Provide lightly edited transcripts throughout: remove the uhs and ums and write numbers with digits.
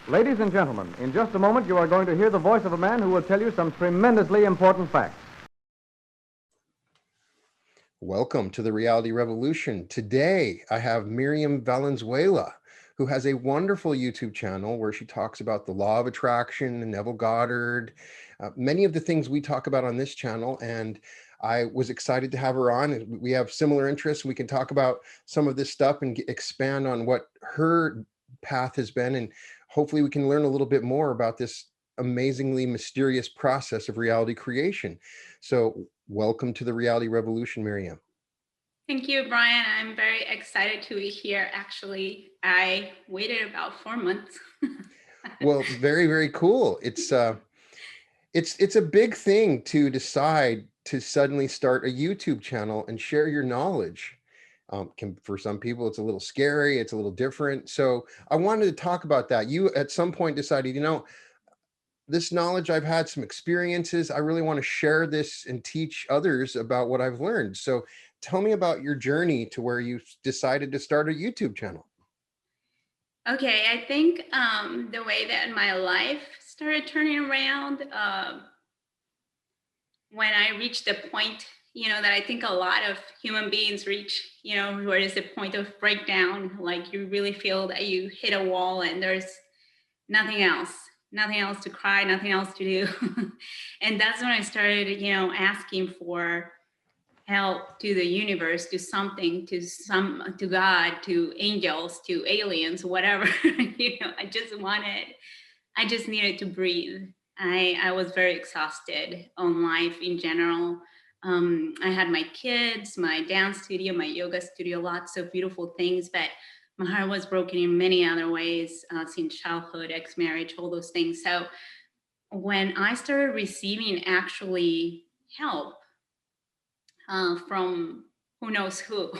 Ladies and gentlemen, in just a moment you are going to hear the voice of a man who will tell you some tremendously important facts. Welcome to the Reality Revolution. Today, I have Myriam Valenzuela, who has a wonderful YouTube channel where she talks about the law of attraction and Neville Goddard, many of the things we talk about on this channel. And I was excited to have her on. We have similar interests. We can talk about some of this stuff and expand on what her path has been. And hopefully we can learn a little bit more about this amazingly mysterious process of reality creation. So welcome to the Reality Revolution, Myriam. Thank you, Brian. I'm very excited to be here. Actually, I waited about 4 months. Well, very, very cool. It's a big thing to decide to suddenly start a YouTube channel and share your knowledge. For some people, it's a little scary. It's a little different. So I wanted to talk about that. You at some point decided, this knowledge, I've had some experiences. I really want to share this and teach others about what I've learned. So tell me about your journey to where you decided to start a YouTube channel. Okay, I think the way that my life started turning around when I reached the point, that I think a lot of human beings reach, where is the point of breakdown, like you really feel that you hit a wall and there's nothing else to cry, nothing else to do. And that's when I started, asking for help to the universe, to something, to God, to angels, to aliens, whatever. I just needed to breathe. I was very exhausted on life in general. I had my kids, my dance studio, my yoga studio, lots of beautiful things, but my heart was broken in many other ways, since childhood, ex-marriage, all those things. So when I started receiving actually help from who knows who,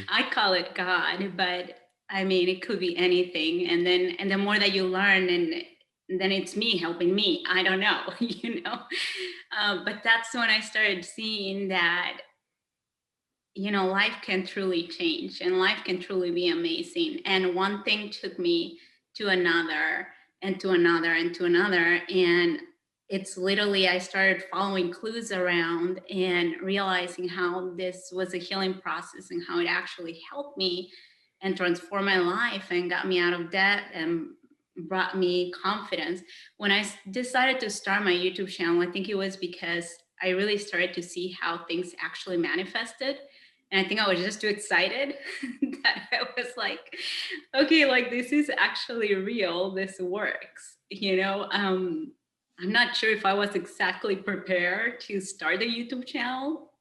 I call it God, but I mean, it could be anything. And the more that you learn, and then it's me helping me, I don't know, but that's when I started seeing that life can truly change and life can truly be amazing. And one thing took me to another and to another and to another. And it's literally, I started following clues around and realizing how this was a healing process and how it actually helped me and transformed my life and got me out of debt and brought me confidence. When I decided to start my YouTube channel, I think it was because I really started to see how things actually manifested. And I think I was just too excited that I was like, okay, like this is actually real. This works, I'm not sure if I was exactly prepared to start a YouTube channel,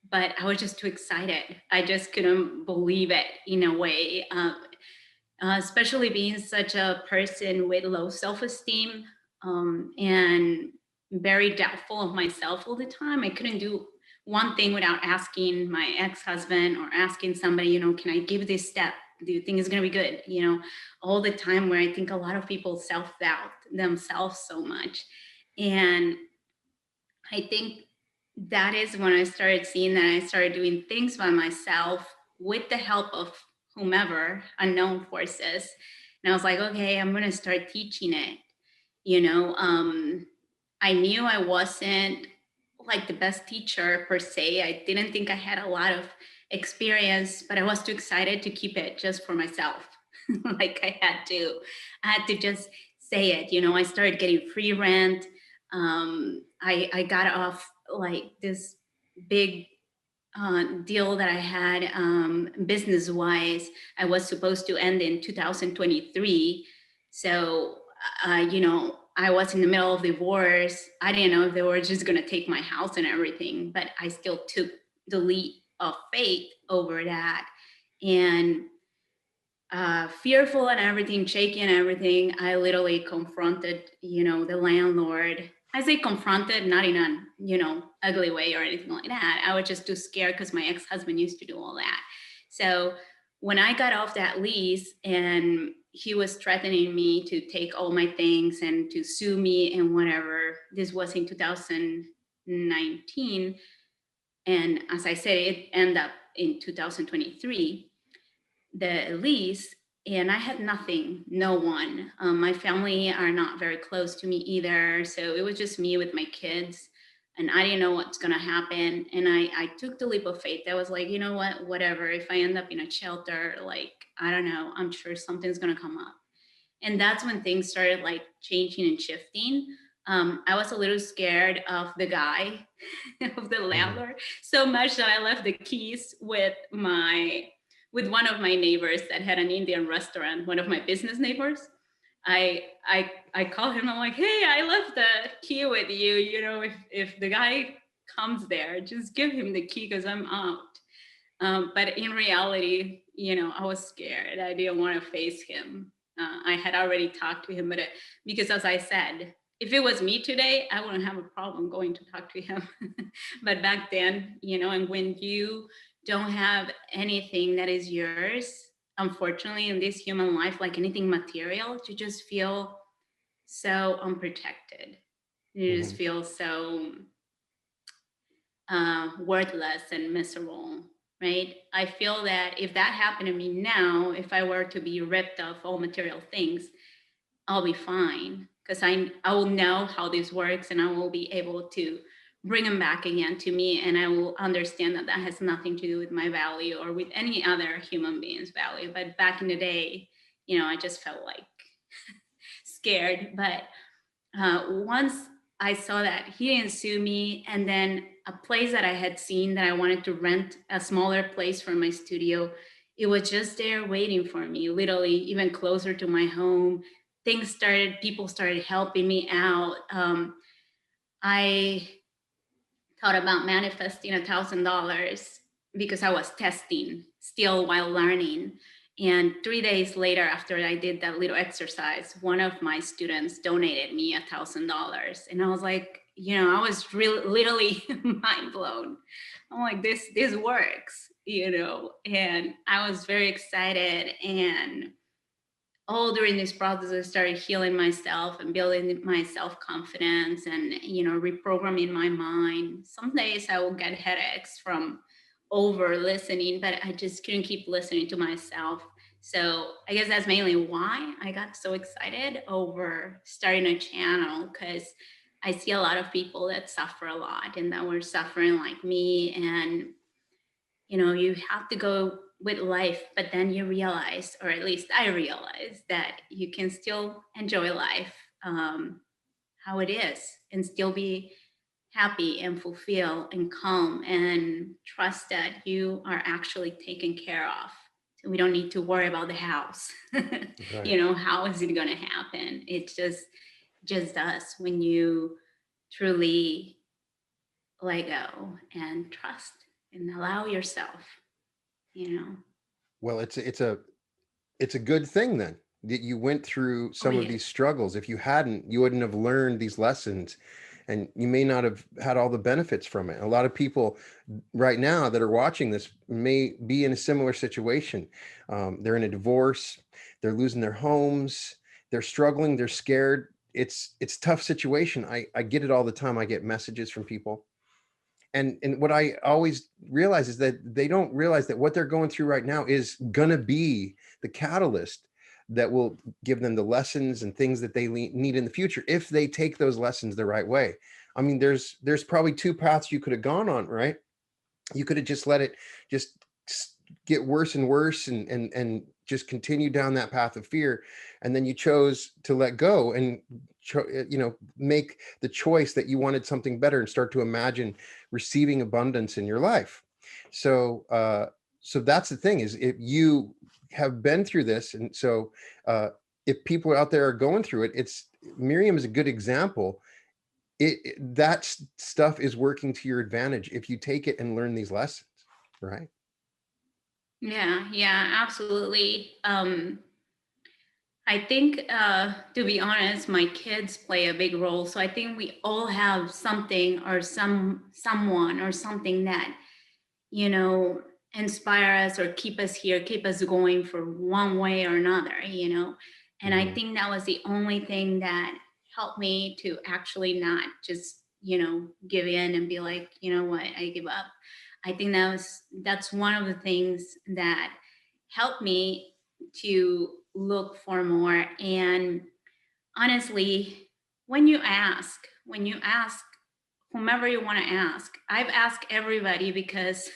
but I was just too excited. I just couldn't believe it in a way, especially being such a person with low self-esteem and very doubtful of myself all the time. I couldn't do one thing without asking my ex-husband or asking somebody, can I give this step? Do you think it's going to be good? All the time, where I think a lot of people self-doubt themselves so much. And I think that is when I started seeing that I started doing things by myself with the help of whomever, unknown forces. And I was like, okay, I'm going to start teaching it. I knew I wasn't like the best teacher per se. I didn't think I had a lot of experience, but I was too excited to keep it just for myself. Like I had to just say it. I started getting free rent. I got off like this big deal that I had business wise. I was supposed to end in 2023. So, I was in the middle of divorce. I didn't know if they were just going to take my house and everything, but I still took the leap of faith over that. And fearful and everything, shaky and everything, I literally confronted, the landlord. I say confronted, not in an, ugly way or anything like that. I was just too scared because my ex-husband used to do all that. So when I got off that lease and he was threatening me to take all my things and to sue me and whatever, this was in 2019. And as I said, it ended up in 2023. The lease And I had nothing, no one. My family are not very close to me either. So it was just me with my kids. And I didn't know what's going to happen. And I took the leap of faith. I was like, you know what, whatever. If I end up in a shelter, like, I don't know, I'm sure something's going to come up. And that's when things started like changing and shifting. I was a little scared of the guy, of the Mhm. landlord, so much that I left the keys with one of my neighbors that had an Indian restaurant, one of my business neighbors. I call him. I'm like, hey, I left the key with you. You know, if the guy comes there, just give him the key because I'm out. But in reality, you know, I was scared. I didn't want to face him. I had already talked to him, but because as I said, if it was me today, I wouldn't have a problem going to talk to him. But back then, you know, and when you don't have anything that is yours, unfortunately, in this human life, like anything material, you just feel so unprotected. You just Mhm. feel so worthless and miserable, right? I feel that if that happened to me now, if I were to be ripped of all material things, I'll be fine because I will know how this works and I will be able to bring them back again to me, and I will understand that that has nothing to do with my value or with any other human being's value. But back in the day, you know, I just felt like scared. But once I saw that he didn't sue me, and then a place that I had seen that I wanted to rent a smaller place for my studio, it was just there waiting for me, literally even closer to my home. People started helping me out. I thought about manifesting $1,000 because I was testing still while learning. And 3 days later, after I did that little exercise, one of my students donated me $1,000. And I was like, you know, I was really literally mind blown. I'm like, this works, you know, and I was very excited. And all during this process, I started healing myself and building my self confidence and, you know, reprogramming my mind. Some days I will get headaches from over listening, but I just couldn't keep listening to myself. So I guess that's mainly why I got so excited over starting a channel, because I see a lot of people that suffer a lot and that were suffering like me. And you know, you have to go with life, but then you realize, or at least I realized, that you can still enjoy life how it is and still be happy and fulfilled and calm and trust that you are actually taken care of. So we don't need to worry about the house. Right. You know, how is it going to happen? It just does when you truly let go and trust and allow yourself, you know. Well, it's a good thing then that you went through Oh some of these yes. struggles. If you hadn't, you wouldn't have learned these lessons, and you may not have had all the benefits from it. A lot of people right now that are watching this may be in a similar situation. They're in a divorce, they're losing their homes, they're struggling, they're scared. It's a tough situation. I get it all the time. I get messages from people, and what I always realize is that they don't realize that what they're going through right now is gonna be the catalyst that will give them the lessons and things that they need in the future if they take those lessons the right way. I mean, there's probably two paths you could have gone on, right? You could have just let it just get worse and worse and just continue down that path of fear, and then you chose to let go and make the choice that you wanted something better and start to imagine receiving abundance in your life. So that's the thing, is if you have been through this, and so if people out there are going through it, it's Miriam is a good example. That stuff is working to your advantage if you take it and learn these lessons, right? Yeah, yeah, absolutely. I think, to be honest, my kids play a big role. So I think we all have something or someone or something that, you know, inspire us or keep us here, keep us going for one way or another, you know. And I Mhm. think that was the only thing that helped me to actually not just, you know, give in and be like, you know what, I give up. I think that's one of the things that helped me. to look for more. And honestly, when you ask whomever you want to ask, I've asked everybody because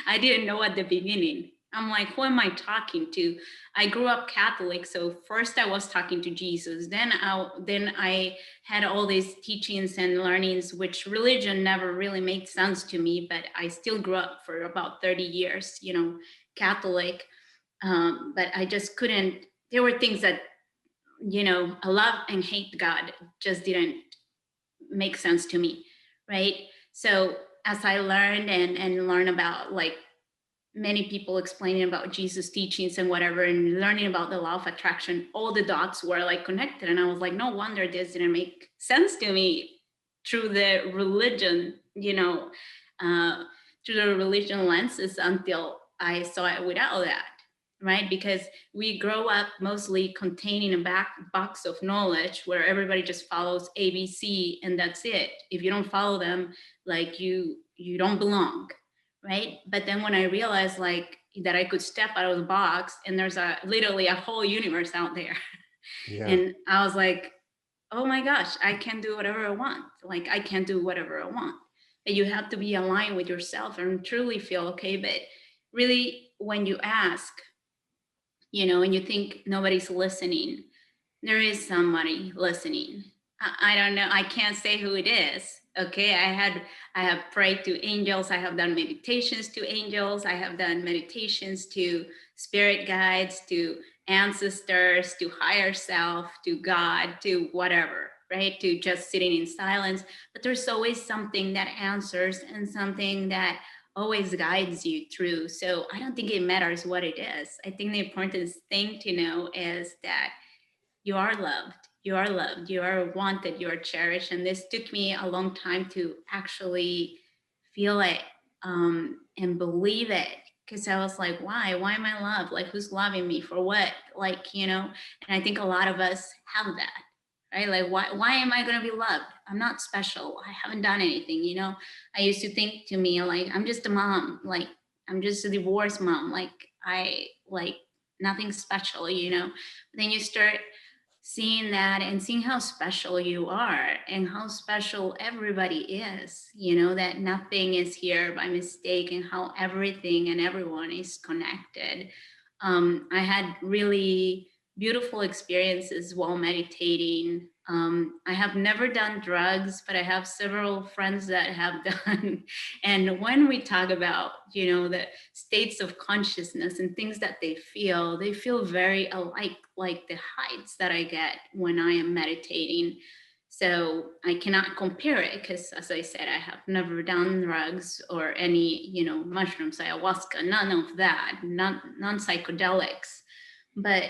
I didn't know at the beginning. I'm like, who am I talking to? I grew up Catholic, so first I was talking to Jesus. Then I had all these teachings and learnings, which religion never really made sense to me. But I still grew up for about 30 years, Catholic. But I just couldn't. There were things that I love and hate God just didn't make sense to me, right? So as I learned and learn about like many people explaining about Jesus teachings and whatever, and learning about the law of attraction, all the dots were like connected. And I was like, no wonder this didn't make sense to me through the religion, uh, through the religion lenses until I saw it without that, right? Because we grow up mostly containing a box of knowledge where everybody just follows ABC and that's it. If you don't follow them, like you don't belong, right? But then when I realized like that I could step out of the box and there's literally a whole universe out there, Yeah. and I was like, oh my gosh, I can do whatever I want. Like I can do whatever I want. But you have to be aligned with yourself and truly feel okay. But really, when you ask, and you think nobody's listening, there is somebody listening. I don't know. I can't say who it is. Okay. I have prayed to angels. I have done meditations to angels. I have done meditations to spirit guides, to ancestors, to higher self, to God, to whatever, right? To just sitting in silence. But there's always something that answers and something that always guides you through. So I don't think it matters what it is. I think the important thing to know is that you are loved, you are loved, you are wanted, you are cherished. And this took me a long time to actually feel it, and believe it, because I was like, why am I loved? Like, who's loving me for what? Like, and I think a lot of us have that, right? Like, why am I going to be loved? I'm not special, I haven't done anything. I used to think to me like, I'm just a mom, like I'm just a divorced mom, like I like nothing special. But then you start seeing that and seeing how special you are and how special everybody is, that nothing is here by mistake and how everything and everyone is connected. I had really beautiful experiences while meditating. I have never done drugs, but I have several friends that have done. And when we talk about, the states of consciousness and things that they feel very alike, like the heights that I get when I am meditating. So I cannot compare it because, as I said, I have never done drugs or any, mushrooms, ayahuasca, none of that, non psychedelics. But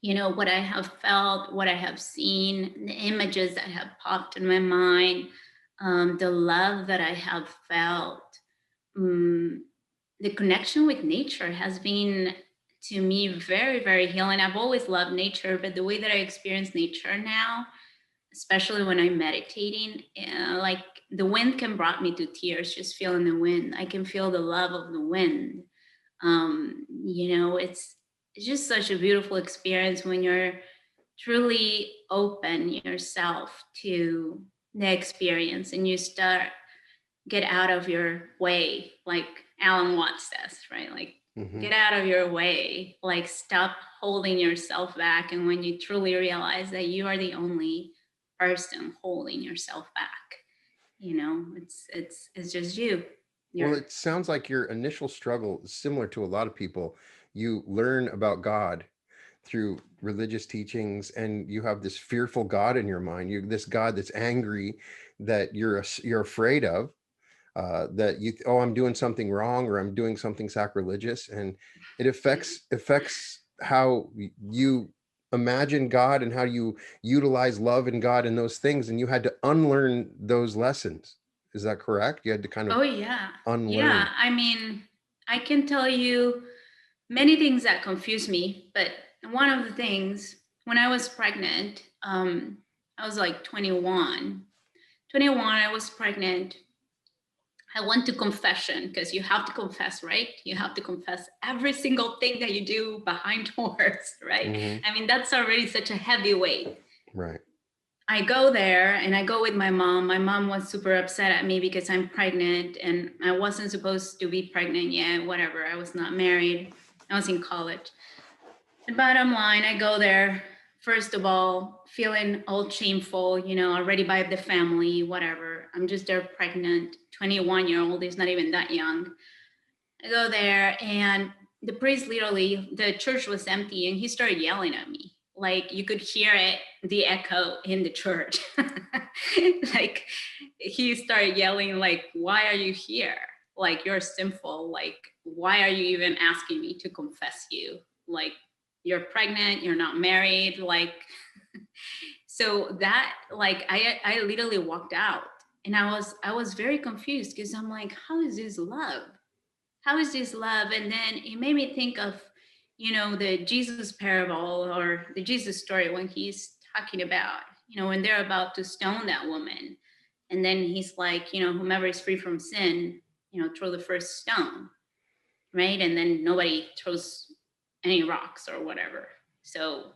what I have felt, what I have seen, the images that have popped in my mind, the love that I have felt, um, the connection with nature has been to me very, very healing. I've always loved nature, but the way that I experience nature now, especially when I'm meditating, like the wind can bring me to tears just feeling the wind. I can feel the love of the wind. It's just such a beautiful experience when you're truly open yourself to the experience and you start get out of your way, like Alan Watts says, right? Like, Hmm. get out of your way, like stop holding yourself back. And when you truly realize that you are the only person holding yourself back, it's just you. Well, You're it sounds like your initial struggle is similar to a lot of people. You learn about God through religious teachings, and you have this fearful God in your mind. You this God that's angry, that you're afraid of, that oh, I'm doing something wrong, or I'm doing something sacrilegious, and it affects how you imagine God and how you utilize love and God and those things, and you had to unlearn those lessons. Is that correct? You had to kind of Oh yeah. Yeah. unlearn. I mean, I can tell you many things that confuse me, but one of the things when I was pregnant, I was like 21. 21, I was pregnant, I went to confession, because you have to confess, right? You have to confess every single thing that you do behind doors, right? Mm-hmm. I mean, that's already such a heavy weight. Right. I go there and I go with my mom. My mom was super upset at me because I'm pregnant and I wasn't supposed to be pregnant yet, whatever. I was not married. I was in college. The bottom line, I go there, first of all, feeling all shameful, already by the family, whatever. I'm just there pregnant, 21-year-old, is not even that young. I go there and the priest literally, the church was empty and he started yelling at me. Like you could hear it, the echo in the church. Like he started yelling, like, why are you here? Like you're sinful. Like, why are you even asking me to confess you? Like you're pregnant, you're not married. Like, so that, like, I literally walked out and I was very confused because I'm like, how is this love? How is this love? And then it made me think of, the Jesus parable or the Jesus story when he's talking about, when they're about to stone that woman. And then he's like, whomever is free from sin, throw the first stone, right? And then nobody throws any rocks or whatever. So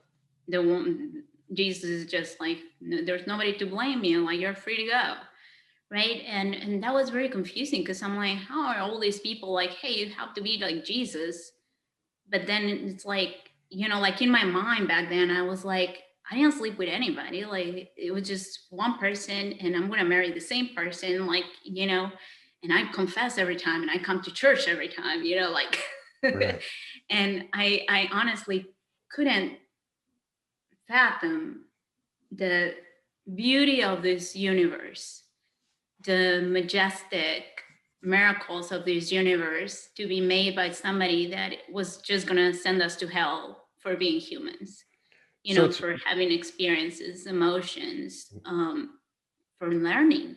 the woman, Jesus is just like, there's nobody to blame you. Like you're free to go. Right. And that was very confusing because I'm like, how are all these people like, hey, you have to be like Jesus? But then it's like, like in my mind back then, I was like, I didn't sleep with anybody. Like it was just one person and I'm going to marry the same person, like, and I confess every time and I come to church every time, like, Right. and I honestly couldn't fathom the beauty of this universe, the majestic miracles of this universe to be made by somebody that was just going to send us to hell for being humans, So it's for having experiences, emotions, for learning,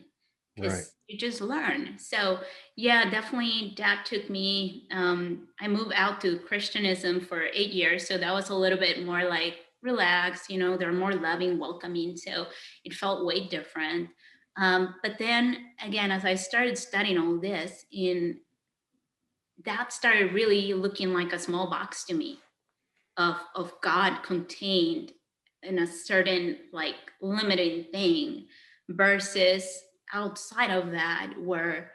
right. because you just learn. So yeah, definitely that took me, I moved out to Christianism for 8 years. So that was a little bit more like relaxed, they're more loving, welcoming. So it felt way different. But then again, as I started studying all this, that started really looking like a small box to me of God contained in a certain like limiting thing versus outside of that where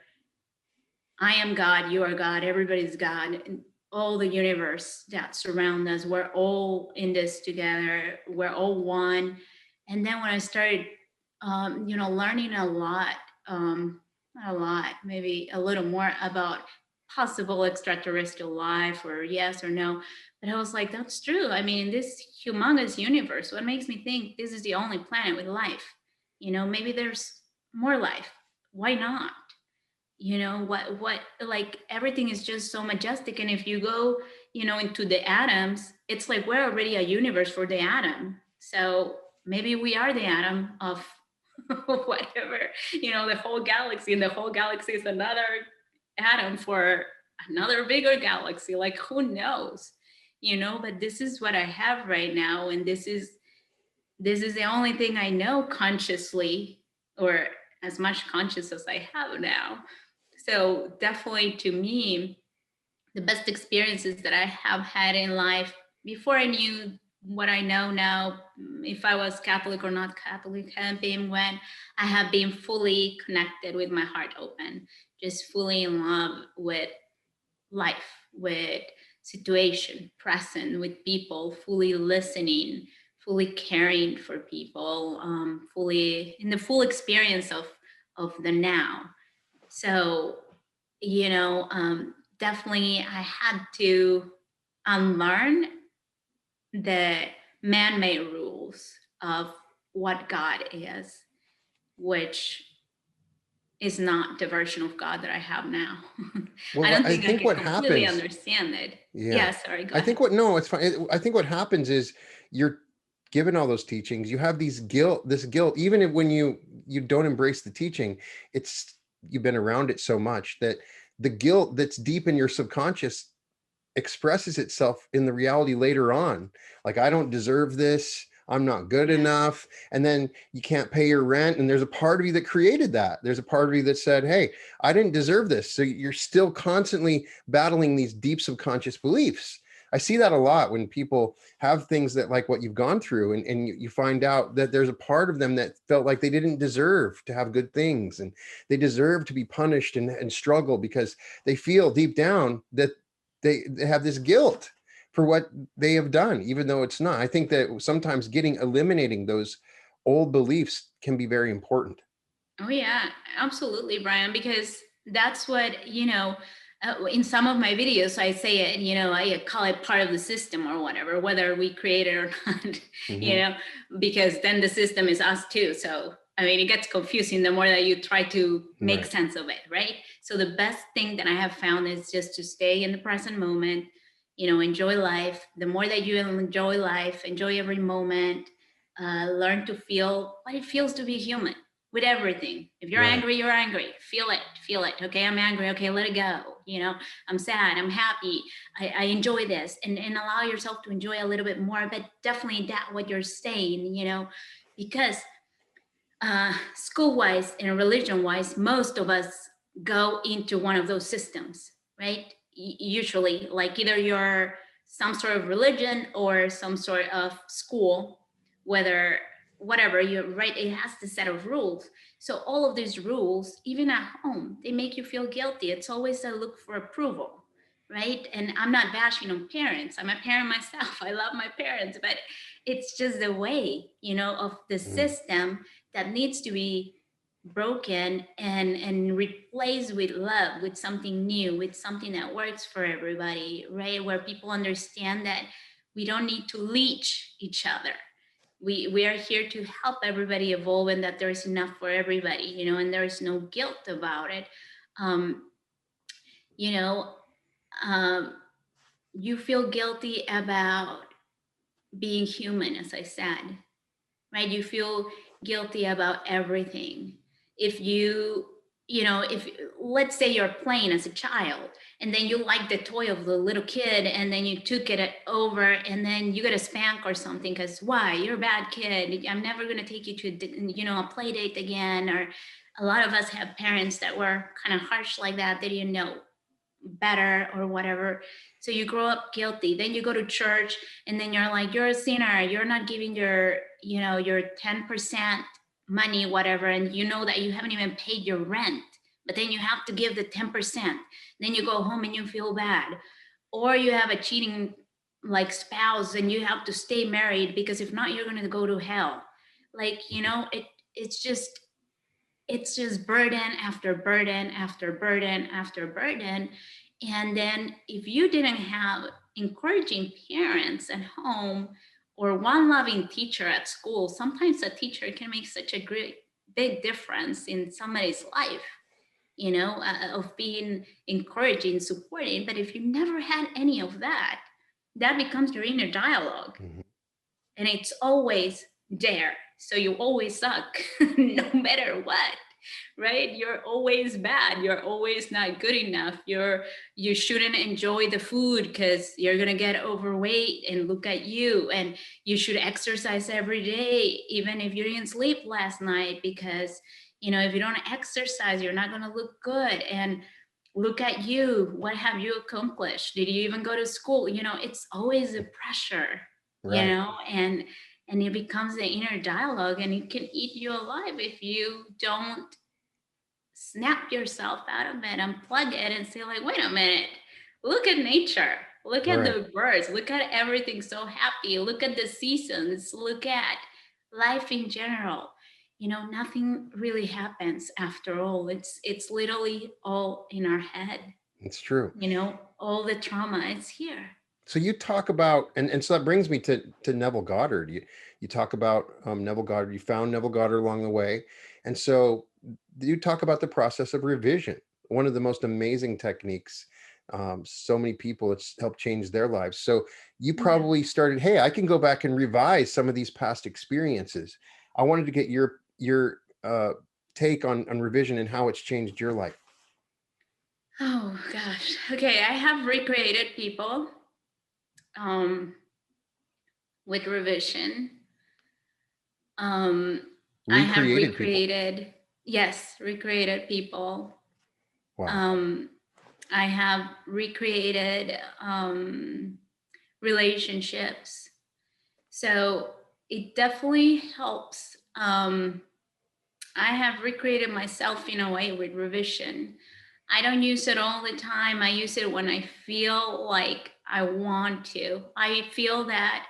I am God, you are God, everybody's God, and all the universe that surround us, we're all in this together, we're all one. And then when I started, learning not a lot, maybe a little more about possible extraterrestrial life or yes or no, but I was like, that's true. I mean, in this humongous universe, what makes me think this is the only planet with life? Maybe there's more life. Why not? What like everything is just so majestic, and if you go into the atoms, it's like we're already a universe for the atom. So maybe we are the atom of whatever, the whole galaxy, and the whole galaxy is another atom for another bigger galaxy. Like who knows, but this is what I have right now, and this is the only thing I know consciously, or as much conscious as I have now. So definitely to me, the best experiences that I have had in life before I knew what I know now, if I was Catholic or not Catholic, have been when I have been fully connected with my heart open, just fully in love with life, with situation, present with people, fully listening, fully caring for people, fully in the full experience of the now. So, definitely I had to unlearn the man-made rules of what God is, which is not the version of God that I have now. I Well, don't I think I think can what completely happens, understand it. yeah, Yeah, sorry, go I ahead. think what, no, it's fine. I think what happens is you're given all those teachings, you have this guilt, even if when you don't embrace the teaching, it's, you've been around it so much that the guilt that's deep in your subconscious expresses itself in the reality later on. Like, I don't deserve this. I'm not good enough. And then you can't pay your rent. And there's a part of you that created that. There's a part of you that said, hey, I didn't deserve this. So you're still constantly battling these deep subconscious beliefs. I see that a lot when people have things that like what you've gone through, and you find out that there's a part of them that felt like they didn't deserve to have good things, and they deserve to be punished and struggle because they feel deep down that they have this guilt for what they have done, even though it's not. I think that sometimes eliminating those old beliefs can be very important. Oh yeah, absolutely, Brian, because that's what, in some of my videos, I say it, I call it part of the system or whatever, whether we create it or not, because then the system is us too. So, I mean, it gets confusing the more that you try to make sense of it, right? So the best thing that I have found is just to stay in the present moment, enjoy life. The more that you enjoy life, enjoy every moment, learn to feel what it feels to be human with everything. If you're angry, you're angry. Feel it. Okay, I'm angry. Okay, let it go. I'm sad. I'm happy. I enjoy this, and allow yourself to enjoy a little bit more. But definitely that what you're saying, because school-wise and religion-wise, most of us go into one of those systems, right? Usually, like either you're some sort of religion or some sort of school, whether whatever you're right, it has the set of rules. So all of these rules, even at home, they make you feel guilty. It's always a look for approval, right? And I'm not bashing on parents. I'm a parent myself. I love my parents, but it's just the way, of the system that needs to be broken and replaced with love, with something new, with something that works for everybody, right? Where people understand that we don't need to leech each other. We are here to help everybody evolve, and that there's enough for everybody, and there is no guilt about it. You know, um, you feel guilty about being human, as I said, right? You feel guilty about everything. If if let's say you're playing as a child and then you like the toy of the little kid and then you took it over and then you get a spank or something because why? You're a bad kid. I'm never going to take you to, a play date again. Or a lot of us have parents that were kind of harsh like that. They didn't know better or whatever. So you grow up guilty. Then you go to church and then you're like, you're a sinner. You're not giving your 10% money, whatever. And you know that you haven't even paid your rent, but then you have to give the 10%. Then you go home and you feel bad. Or you have a cheating like spouse and you have to stay married because if not, you're going to go to hell. Like, it's just burden after burden after burden after burden. And then if you didn't have encouraging parents at home or one loving teacher at school, sometimes a teacher can make such a great big difference in somebody's life, of being encouraging, supporting. But if you never had any of that, that becomes your inner dialogue. And it's always there. So you always suck, no matter what, right? You're always bad. You're always not good enough. You shouldn't enjoy the food because you're gonna get overweight and look at you. And you should exercise every day, even if you didn't sleep last night, because if you don't exercise, you're not gonna look good. And look at you. What have you accomplished? Did you even go to school? It's always a pressure. And it becomes the inner dialogue and it can eat you alive if you don't snap yourself out of it, unplug it and say like, wait a minute, look at nature, look at the birds, look at everything so happy, look at the seasons, look at life in general. Nothing really happens after all. It's literally all in our head. It's true. All the trauma is here. So you talk about, and so that brings me to Neville Goddard. You talk about Neville Goddard. You found Neville Goddard along the way, and so you talk about the process of revision. One of the most amazing techniques. So many people, it's helped change their lives. So you probably started, hey, I can go back and revise some of these past experiences. I wanted to get your take on revision and how it's changed your life. Oh gosh. Okay, I have recreated people with revision. I have Recreated people. recreated, yes, recreated people. Wow. I have recreated relationships. So it definitely helps. I have recreated myself in a way with revision. I don't use it all the time. I use it when I feel like I want to. I feel that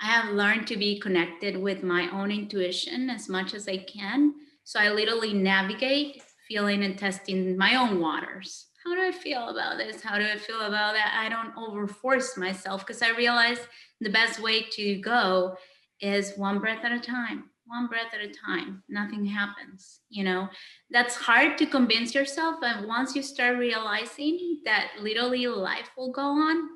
I have learned to be connected with my own intuition as much as I can. So I literally navigate feeling and testing my own waters. How do I feel about this? How do I feel about that? I don't overforce myself because I realize the best way to go is one breath at a time, one breath at a time. Nothing happens, you know. That's hard to convince yourself. And once you start realizing that literally life will go on,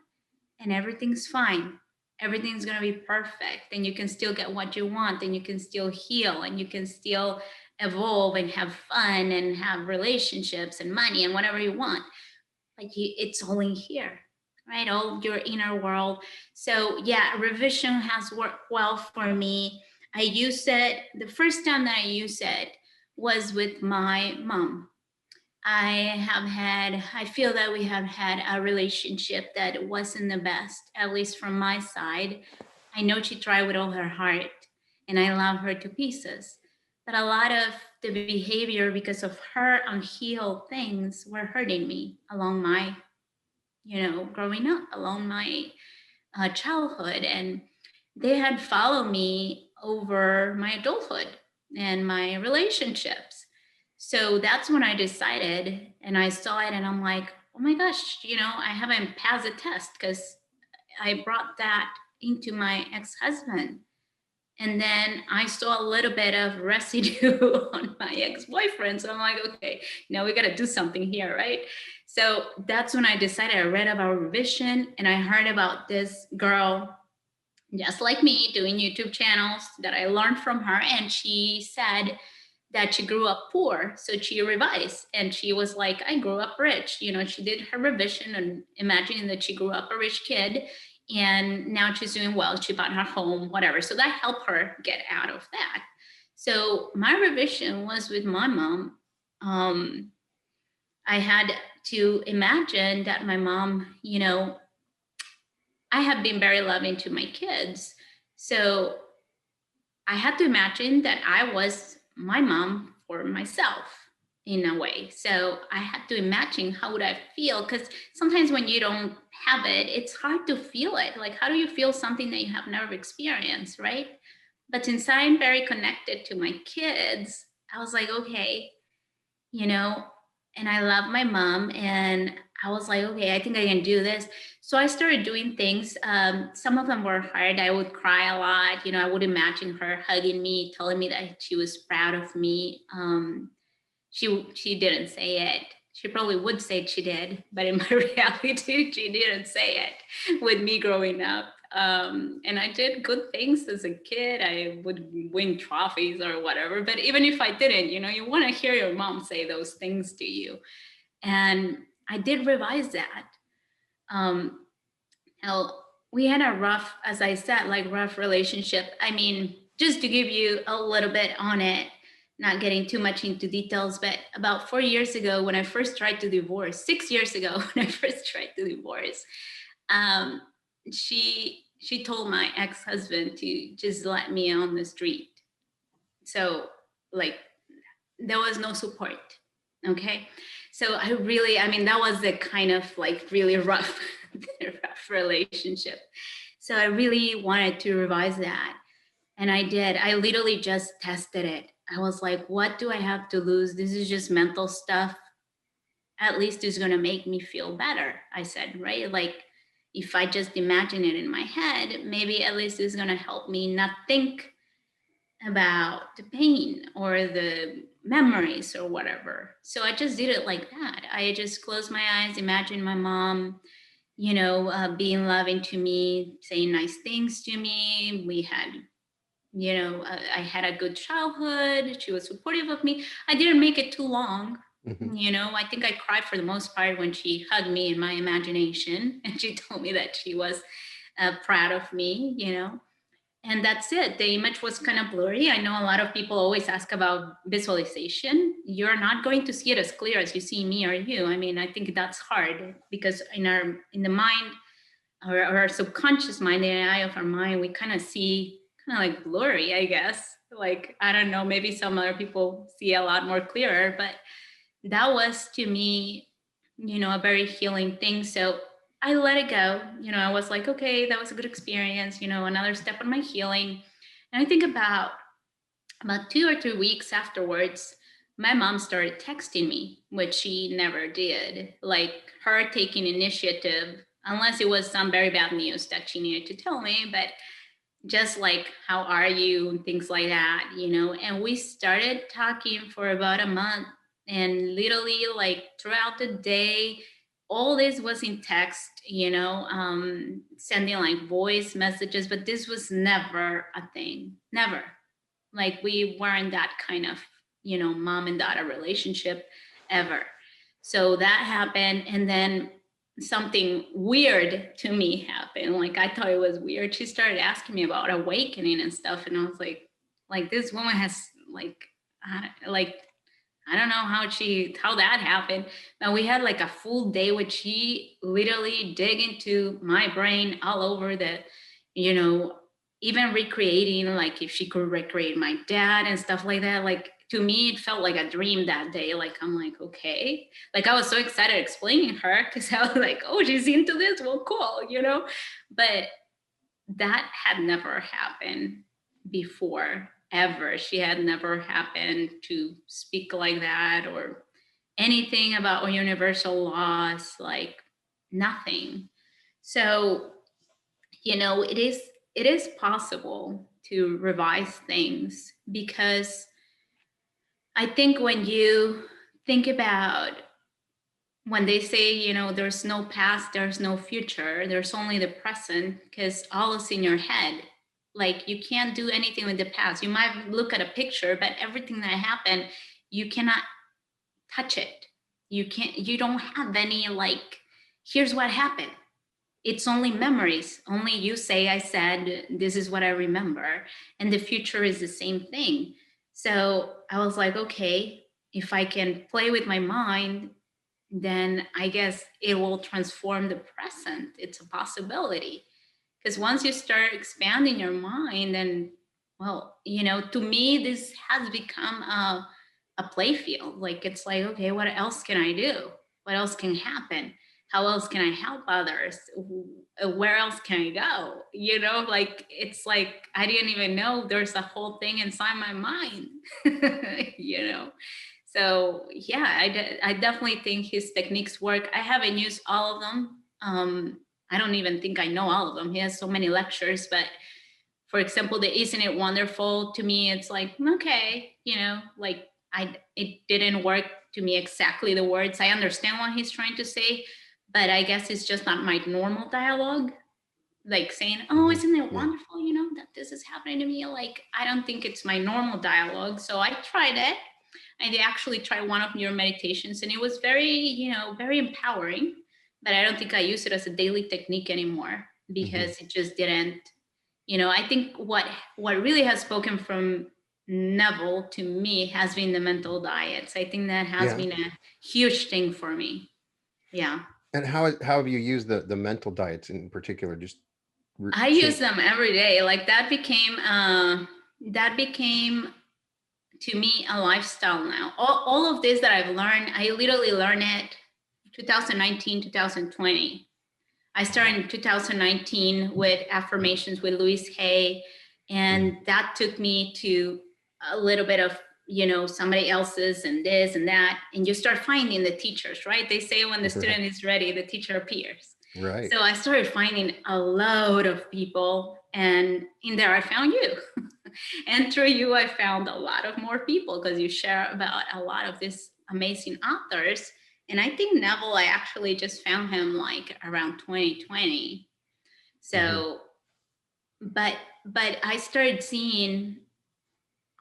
and everything's fine. Everything's going to be perfect. And you can still get what you want, and you can still heal, and you can still evolve and have fun and have relationships and money and whatever you want. But it's only here, right? All your inner world. So, yeah, revision has worked well for me. I use it, the first time that I used it was with my mom. I feel that we have had a relationship that wasn't the best, at least from my side. I know she tried with all her heart, and I love her to pieces. But a lot of the behavior, because of her unhealed things, were hurting me along my, growing up, along my childhood. And they had followed me over my adulthood and my relationships. So that's when I decided, and I saw it, and I'm like, oh my gosh, I haven't passed a test because I brought that into my ex-husband. And then I saw a little bit of residue on my ex-boyfriend. So I'm like, okay, now we got to do something here, right? So that's when I decided. I read about revision, and I heard about this girl just like me doing YouTube channels that I learned from her. And she said that she grew up poor. So she revised, and she was like, I grew up rich. She did her revision and imagining that she grew up a rich kid. And now she's doing well. She bought her home, whatever. So that helped her get out of that. So my revision was with my mom. I had to imagine that my mom, I have been very loving to my kids. So I had to imagine that I was my mom for myself in a way. So I had to imagine how would I feel, because sometimes when you don't have it, it's hard to feel it. Like, how do you feel something that you have never experienced, right? But since I'm very connected to my kids, I was like, okay, you know, and I love my mom. And I was like, okay, I think I can do this. So I started doing things. Some of them were hard. I would cry a lot. I would imagine her hugging me, telling me that she was proud of me. She didn't say it. She probably would say she did, but in my reality, she didn't say it with me growing up. And I did good things as a kid. I would win trophies or whatever. But even if I didn't, you want to hear your mom say those things to you. And I did revise that. Um, now, we had a rough, as I said, like rough relationship. I mean, just to give you a little bit on it, not getting too much into details, but about 4 years ago, when I first tried to divorce, 6 years ago, when I first tried to divorce, um, she told my ex-husband to just let me on the street. So, like, there was no support. Okay. So that was the kind of like really rough, rough relationship. So I really wanted to revise that. And I did. I literally just tested it. I was like, what do I have to lose? This is just mental stuff. At least it's going to make me feel better. I said, right? Like, if I just imagine it in my head, maybe at least it's going to help me not think about the pain or the memories or whatever. So I just did it like that. I just closed my eyes, imagined my mom, being loving to me, saying nice things to me. We had, I had a good childhood. She was supportive of me. I didn't make it too long. Mm-hmm. I think I cried for the most part when she hugged me in my imagination and she told me that she was proud of me. and that's it. The image was kind of blurry. I know a lot of people always ask about visualization. You're not going to see it as clear as you see me or you. I mean, I think that's hard because in the mind, or our subconscious mind, the eye of our mind, we kind of see kind of like blurry, I guess. Like, I don't know, maybe some other people see a lot more clearer, but that was to me, a very healing thing. So I let it go. I was like, okay, that was a good experience, another step on my healing. And I think about 2 or 3 weeks afterwards, my mom started texting me, which she never did. Like her taking initiative, unless it was some very bad news that she needed to tell me, but just like, how are you? And things like that, And we started talking for about a month, and literally like throughout the day, all this was in text, sending like voice messages, but this was never a thing. Never. Like we weren't that kind of, mom and daughter relationship ever. So that happened. And then something weird to me happened. Like I thought it was weird. She started asking me about awakening and stuff. And I was like this woman has I don't know how that happened. But we had like a full day which she literally dig into my brain all over you know, even recreating, like if she could recreate my dad and stuff like that. Like to me, it felt like a dream that day. Like, I'm like, okay. Like I was so excited explaining her because I was like, oh, she's into this. Well, cool. But that had never happened before, ever. She had never happened to speak like that or anything about universal laws, like nothing. So, it is possible to revise things, because I think when you think about, when they say, there's no past, there's no future, there's only the present, because all is in your head. Like you can't do anything with the past. You might look at a picture, but everything that happened, you cannot touch it. You don't have any, like, here's what happened. It's only memories. Only you say, I said, this is what I remember. And the future is the same thing. So I was like, okay, if I can play with my mind, then I guess it will transform the present. It's a possibility. Because once you start expanding your mind, then, well, to me, this has become a play field. Like, it's like, okay, what else can I do? What else can happen? How else can I help others? Where else can I go? Like, it's like, I didn't even know there's a whole thing inside my mind, So yeah, I definitely think his techniques work. I haven't used all of them. I don't even think I know all of them. He has so many lectures, but for example, the Isn't It Wonderful, to me, it's like, okay, like it didn't work to me exactly the words. I understand what he's trying to say, but I guess it's just not my normal dialogue. Like saying, oh, isn't it wonderful, that this is happening to me? Like, I don't think it's my normal dialogue. So I tried it. I actually tried one of your meditations, and it was very, very empowering, but I don't think I use it as a daily technique anymore, because it just didn't, I think what really has spoken from Neville to me has been the mental diets. I think that has been a huge thing for me. Yeah. And how have you used the mental diets in particular? I use them every day. Like that became to me a lifestyle now. All of this that I've learned, I literally learned it 2019, 2020. I started in 2019 with affirmations with Louise Hay, and that took me to a little bit of, somebody else's and this and that, and you start finding the teachers, right? They say when the student is ready, the teacher appears. Right. So I started finding a load of people, and in there I found you. And through you, I found a lot of more people, because you share about a lot of these amazing authors. And I think Neville, I actually just found him like around 2020. So, but I started seeing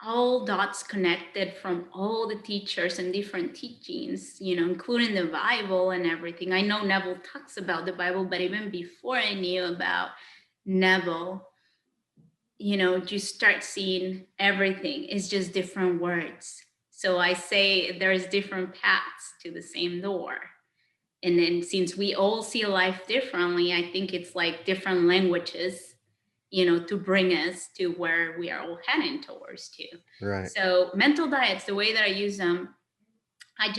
all dots connected from all the teachers and different teachings, including the Bible and everything. I know Neville talks about the Bible, but even before I knew about Neville, you start seeing everything is just different words. So I say there's different paths to the same door. And then since we all see life differently, I think it's like different languages, to bring us to where we are all heading towards to. Right. So mental diets, the way that I use them, I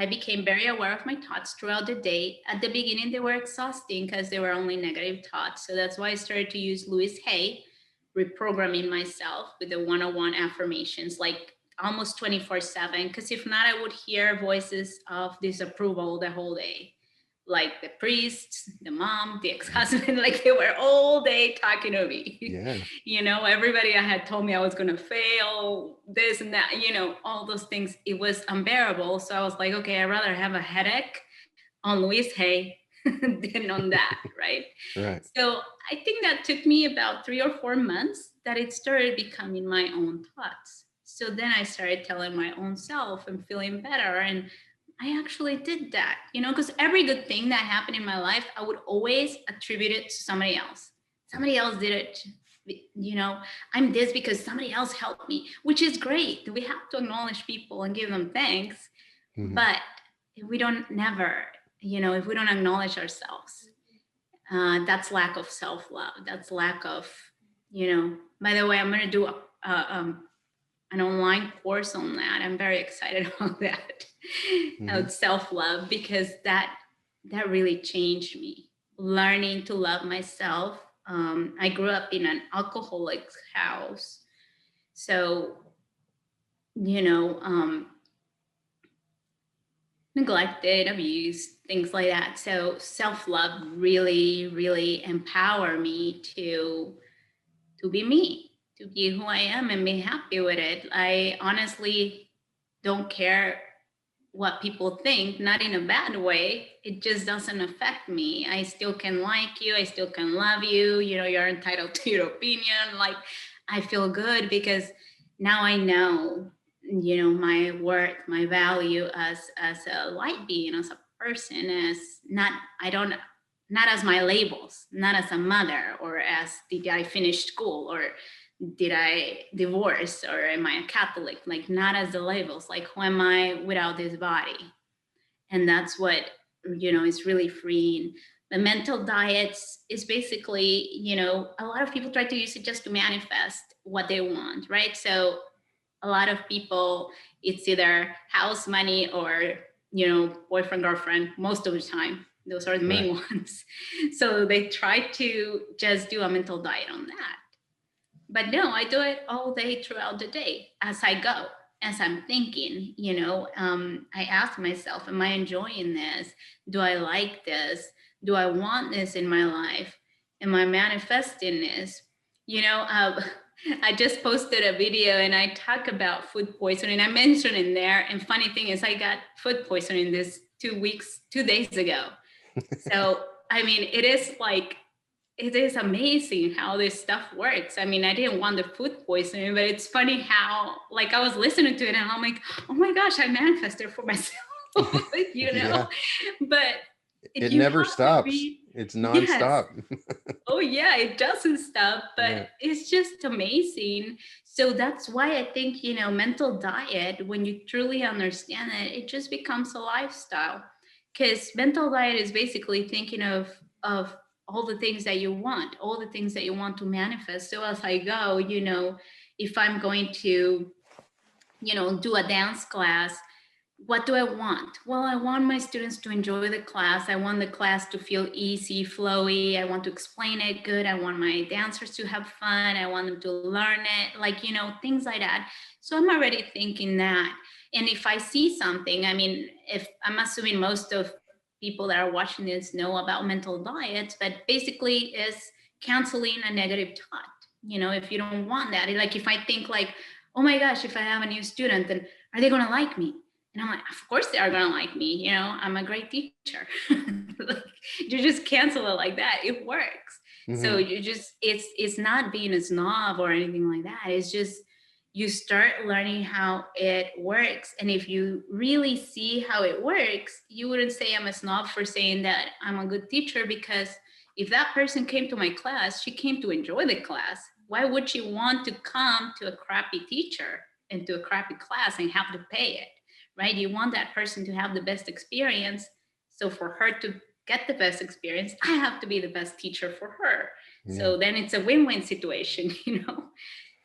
became very aware of my thoughts throughout the day. At the beginning, they were exhausting because they were only negative thoughts. So that's why I started to use Louise Hay, reprogramming myself with the 101 affirmations, like almost 24/7. Because if not, I would hear voices of disapproval the whole day. Like the priests, the mom, the ex-husband, like they were all day talking to me. Yeah. Everybody I had told me I was going to fail, this and that, all those things. It was unbearable. So I was like, okay, I'd rather have a headache on Louise Hay than on that, right? Right. So I think that took me about 3 or 4 months that it started becoming my own thoughts. So then I started telling my own self and feeling better. And I actually did that, because every good thing that happened in my life, I would always attribute it to somebody else. Somebody else did it. I'm this because somebody else helped me, which is great. We have to acknowledge people and give them thanks. Mm-hmm. But if we don't acknowledge ourselves, that's lack of self-love. That's lack of, by the way, I'm going to do an online course on that. I'm very excited about that, about self-love, because that really changed me. Learning to love myself. I grew up in an alcoholic's house. So, neglected, abused, things like that. So self-love really, really empowered me to be me, to be who I am and be happy with it. I honestly don't care what people think, not in a bad way. It just doesn't affect me. I still can like you. I still can love you. You're entitled to your opinion. Like, I feel good because now I know, my worth, my value as a light being, as a person, not as my labels, not as a mother, or as did I finish school, or did I divorce, or am I a Catholic? Like, not as the labels, like, who am I without this body? And that's what, is really freeing. The mental diets is basically, a lot of people try to use it just to manifest what they want, right? So a lot of people, it's either house, money, or, boyfriend, girlfriend, most of the time. Those are the main ones. So they try to just do a mental diet on that. But no, I do it all day throughout the day as I go, as I'm thinking, I ask myself, am I enjoying this? Do I like this? Do I want this in my life? Am I manifesting this? I just posted a video and I talk about food poisoning. I mentioned in there, and funny thing is I got food poisoning this 2 days ago. So, it is amazing how this stuff works. I didn't want the food poisoning, but it's funny how, like, I was listening to it and I'm like, oh my gosh, I manifested for myself, Yeah. But it never stops. It's nonstop. Yes. Oh yeah, it doesn't stop, but it's just amazing. So that's why I think, mental diet, when you truly understand it, it just becomes a lifestyle. Because mental diet is basically thinking of all the things that you want, all the things that you want to manifest. So as I go, if I'm going to, do a dance class, what do I want? Well, I want my students to enjoy the class. I want the class to feel easy, flowy. I want to explain it good. I want my dancers to have fun. I want them to learn it, like, things like that. So I'm already thinking that. And if I see something, if I'm assuming most of people that are watching this know about mental diets, but basically is canceling a negative thought. If you don't want that, like, if I think like, oh my gosh, if I have a new student, then are they going to like me? And I'm like, of course they are going to like me. I'm a great teacher. Like, you just cancel it like that. It works. So it's not being a snob or anything like that. It's just, you start learning how it works. And if you really see how it works, you wouldn't say I'm a snob for saying that I'm a good teacher, because if that person came to my class, she came to enjoy the class. Why would you want to come to a crappy teacher and to a crappy class and have to pay it, right? You want that person to have the best experience. So for her to get the best experience, I have to be the best teacher for her. Yeah. So then it's a win-win situation, you know?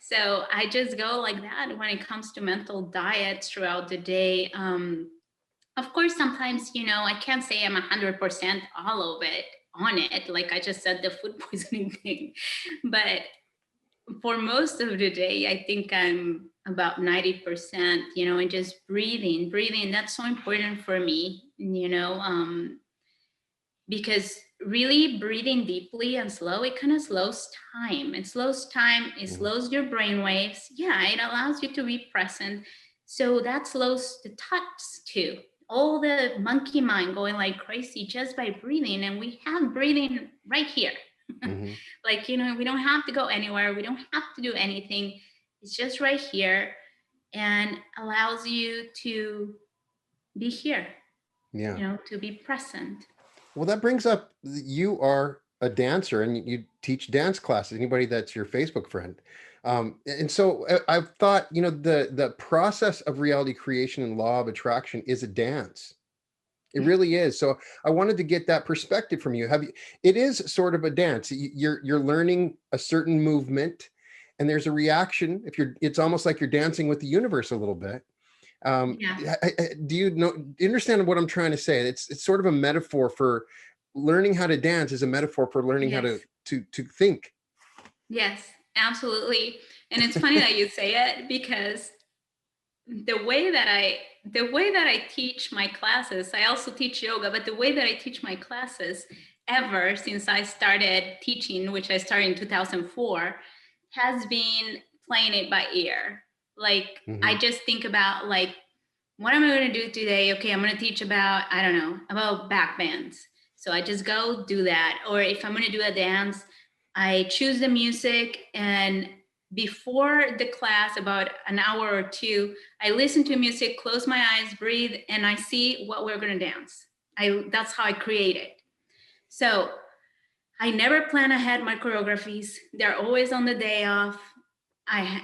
So I just go like that when it comes to mental diets throughout the day. Of course, sometimes, you know, I can't say I'm 100% all of it on it. Like I just said, the food poisoning thing. But for most of the day, I think I'm about 90%, you know, and just breathing. That's so important for me, you know, because really breathing deeply and slow, it kind of slows time. It slows time, it slows your brain waves. Yeah, it allows you to be present. So that slows the thoughts too. All the monkey mind going like crazy just by breathing. And we have breathing right here. Mm-hmm. Like, you know, we don't have to go anywhere. We don't have to do anything. It's just right here and allows you to be here, Yeah. you know, to be present. Well, that brings up you are a dancer and you teach dance classes. Anybody that's your Facebook friend, and so I've thought, you know, the process of reality creation and law of attraction is a dance. It really is. So I wanted to get that perspective from you. Have you? It is sort of a dance. You're learning a certain movement, and there's a reaction. If you're, it's almost like you're dancing with the universe a little bit. Yeah. Do you know? Do you understand what I'm trying to say? It's sort of a metaphor for learning how to dance. Is a metaphor for learning how Yes. to think. Yes, absolutely. And it's funny that you say it because the way that I teach my classes, I also teach yoga, but the way that I teach my classes ever since I started teaching, which I started in 2004, has been playing it by ear. Like Mm-hmm. I just think about like what am I going to do today? Okay, I'm going to teach about, I don't know, about back bends. So I just go do that. Or if I'm going to do a dance, I choose the music and before the class, about an hour or two, I listen to music, close my eyes, breathe, and I see what we're going to dance. That's how I create it. So I never plan ahead my choreographies. They're always on the day off.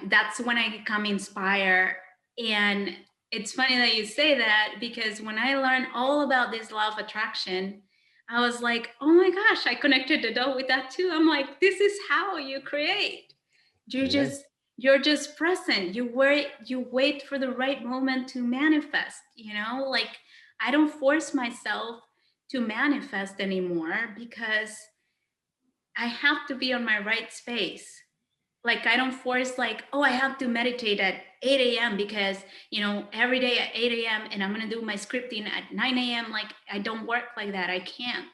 That's when I become inspired. And it's funny that you say that because when I learned all about this law of attraction, I was like, oh my gosh, I connected the dot with that too. I'm like, this is how you create. You Yeah. just you're just present. You wait for the right moment to manifest, you know? Like I don't force myself to manifest anymore because I have to be on my right space. Like I don't force like, oh, I have to meditate at 8 a.m. because, you know, every day at 8 a.m. and I'm gonna do my scripting at 9 a.m. Like I don't work like that. I can't.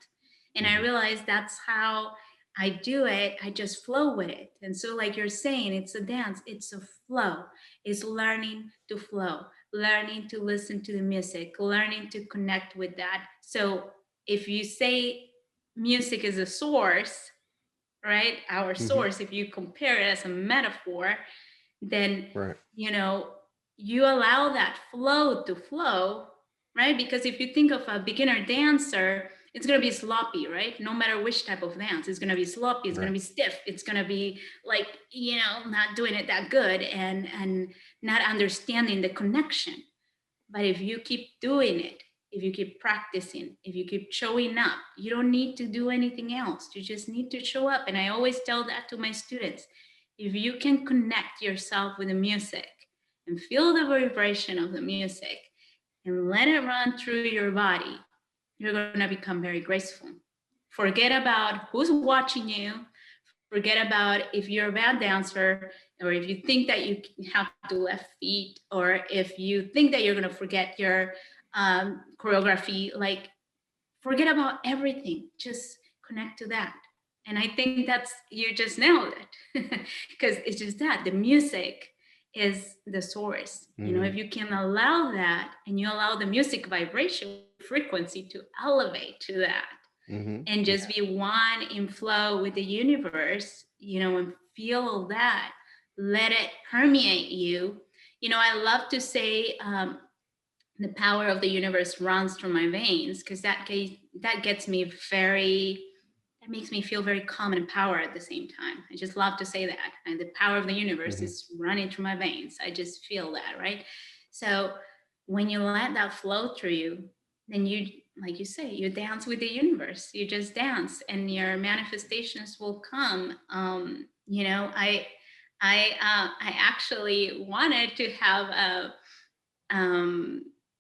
And I Mm-hmm. realize that's how I do it. I just flow with it. And so, like you're saying, it's a dance, it's a flow. It's learning to flow, learning to listen to the music, learning to connect with that. So if you say music is a source, right? Our Mm-hmm. source, if you compare it as a metaphor, then, Right. you know, you allow that flow to flow, right? Because if you think of a beginner dancer, it's going to be sloppy, right? No matter which type of dance, it's going to be sloppy, it's going Right. to be stiff, it's going to be like, you know, not doing it that good and not understanding the connection. But if you keep doing it, if you keep practicing, if you keep showing up, you don't need to do anything else. You just need to show up. And I always tell that to my students. If you can connect yourself with the music and feel the vibration of the music and let it run through your body, you're going to become very graceful. Forget about who's watching you. Forget about if you're a bad dancer or if you think that you have to left feet or if you think that you're going to forget your choreography. Like forget about everything, just connect to that. And I think that's, you just nailed it. Because it's just that the music is the source. You know, Mm-hmm. if you can allow that and you allow the music vibration frequency to elevate to that Mm-hmm. and just be one in flow with the universe, you know, and feel all that, let it permeate you. You know, I love to say the power of the universe runs through my veins because that gets me very, it makes me feel very calm and power at the same time. I just love to say that. And the power of the universe is running through my veins. I just feel that, right? So when you let that flow through you, then you, like you say, you dance with the universe. You just dance, and your manifestations will come. I actually wanted to have a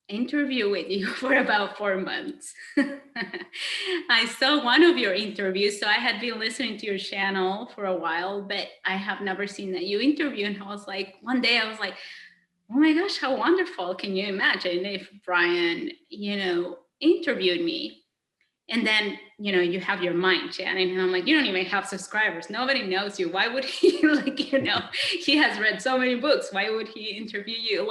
interview with you for about 4 months. I saw one of your interviews, so I had been listening to your channel for a while, but I have never seen that you interview. And I was like, one day I was like, oh my gosh, how wonderful. Can you imagine if Brian, interviewed me? And then, you have your mind chatting, and I'm like, you don't even have subscribers. Nobody knows you. Why would he, he has read so many books. Why would he interview you?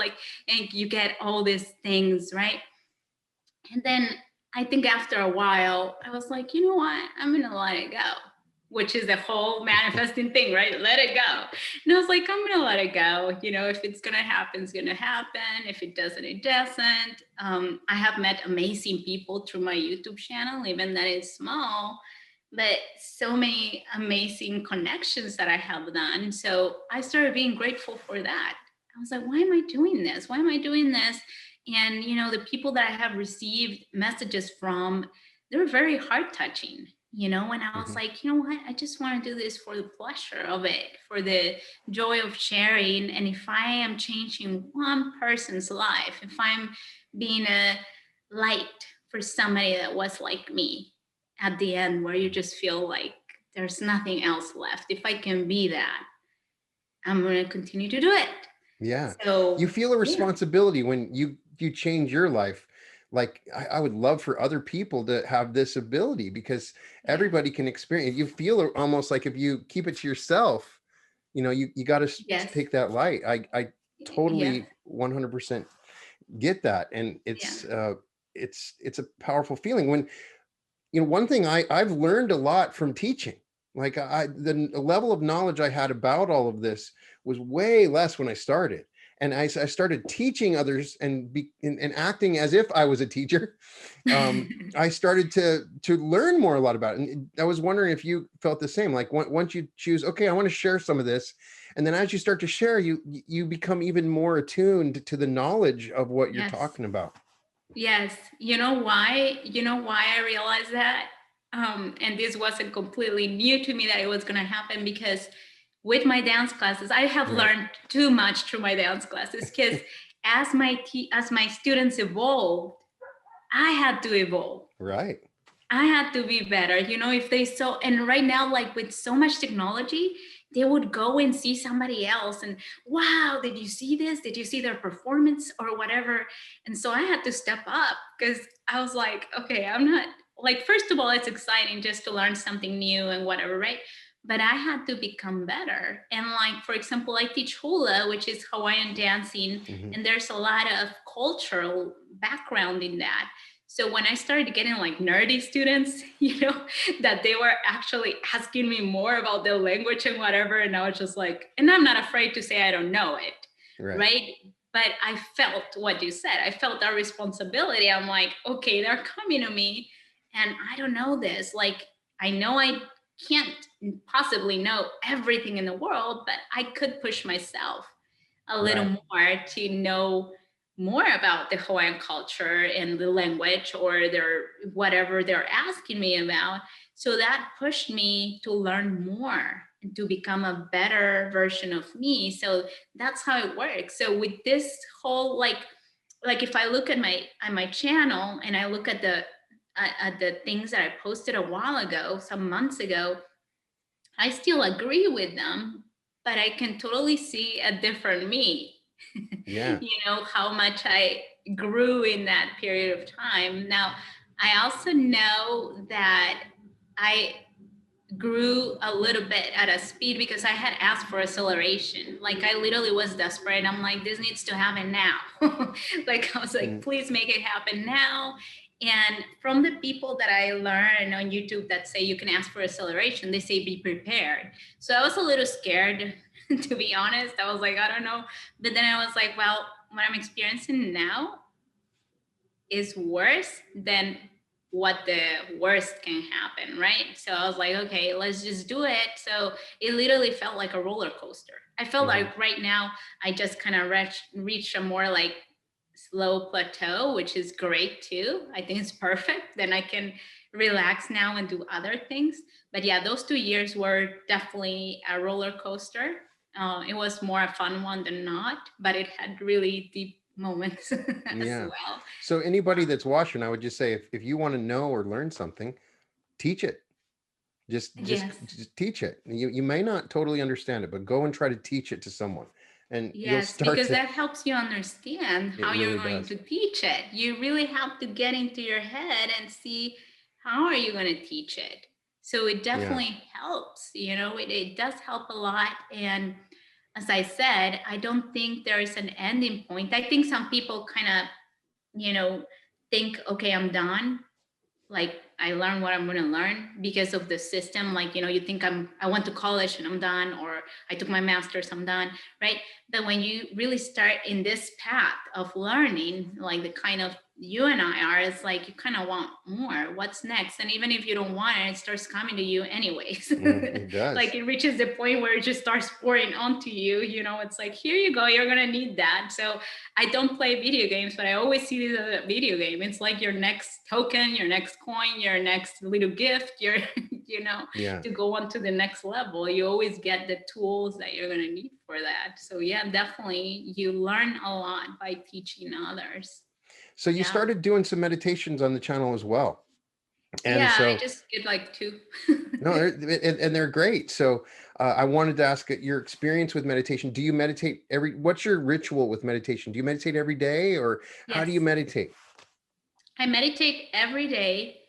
And you get all these things, right? And then I think after a while, I was like, you know what? I'm going to let it go, which is the whole manifesting thing, right? Let it go. And I was like, I'm going to let it go. If it's going to happen, it's going to happen. If it doesn't, it doesn't. I have met amazing people through my YouTube channel, even that is small, but so many amazing connections that I have done. So I started being grateful for that. I was like, why am I doing this? Why am I doing this? And, the people that I have received messages from, they're very heart touching, and I was like, you know what? I just want to do this for the pleasure of it, for the joy of sharing. And if I am changing one person's life, if I'm being a light for somebody that was like me at the end, where you just feel like there's nothing else left, if I can be that, I'm going to continue to do it. Yeah. So you feel a responsibility when you change your life. Like I would love for other people to have this ability, because everybody can experience. You feel almost like if you keep it to yourself, you got to take that light. I totally 100% get that. And it's a powerful feeling when, one thing I've learned a lot from teaching. Like the level of knowledge I had about all of this was way less when I started. And I started teaching others and acting as if I was a teacher. I started to learn a lot about it. And I was wondering if you felt the same. Like once you choose, okay, I want to share some of this. And then as you start to share, you become even more attuned to the knowledge of what you're talking about. Yes. You know why I realized that? And this wasn't completely new to me that it was going to happen, because with my dance classes, I have learned too much through my dance classes, because as my students evolved, I had to evolve. Right. I had to be better. If they saw, and right now, like with so much technology, they would go and see somebody else and, wow, did you see this? Did you see their performance or whatever? And so I had to step up, because I was like, okay, I'm not like, first of all, it's exciting just to learn something new and whatever, right? But I had to become better. And like, for example, I teach hula, which is Hawaiian dancing, and there's a lot of cultural background in that. So when I started getting like nerdy students, that they were actually asking me more about the language and whatever. And I was just like, and I'm not afraid to say I don't know it, right? But I felt what you said. I felt our responsibility. I'm like, okay, they're coming to me and I don't know this. Like, I know I can't possibly know everything in the world, but I could push myself a little more to know more about the Hawaiian culture and the language, or whatever they're asking me about. So that pushed me to learn more and to become a better version of me. So that's how it works. So with this whole, like if I look at my channel and I look at the things that I posted a while ago, some months ago, I still agree with them, but I can totally see a different me. Yeah. How much I grew in that period of time. Now, I also know that I grew a little bit at a speed because I had asked for acceleration. Like, I literally was desperate. I'm like, this needs to happen now. Like, I was like, please make it happen now. And from the people that I learn on YouTube that say you can ask for acceleration, they say be prepared. So I was a little scared, to be honest. I was like, I don't know. But then I was like, well, what I'm experiencing now is worse than what the worst can happen, right? So I was like, okay, let's just do it. So it literally felt like a roller coaster. I felt like right now I just kind of reached a more like slow plateau, which is great too. I think it's perfect. Then I can relax now and do other things. But yeah, those 2 years were definitely a roller coaster. It was more a fun one than not, but it had really deep moments as Yeah. well. So anybody that's watching, I would just say, if you want to know or learn something, teach it. Just, just, Yes. just teach it. You may not totally understand it, but go and try to teach it to someone, and you'll Yes, start because to. that helps you understand It how you're really going does. to teach it. You really have to get into your head and see how are you going to teach it. So it Yeah. definitely helps, it does help a lot. And as I said, I don't think there is an ending point. I think some people kind of, think, okay, I'm done, like I learned what I'm going to learn because of the system. Like, you think I went to college and I'm done, or I took my master's, I'm done, right? But when you really start in this path of learning, like the kind of you and I are, it's like you kind of want more. What's next? And even if you don't want it, it starts coming to you anyways. It Like does. it reaches the point where it just starts pouring onto you. It's like, here you go, you're going to need that. So I don't play video games, but I always see this as a video game. It's like your next token, your next coin, your next little gift, your, Yeah. to go on to the next level. You always get the tools that you're going to need for that. So yeah, definitely you learn a lot by teaching others. So you Yeah. started doing some meditations on the channel as well, and Yeah, I so just did like two. no, and they're great. So I wanted to ask your experience with meditation. Do you meditate what's your ritual with meditation? Do you meditate every day, or how do you Yes, meditate? I meditate every day.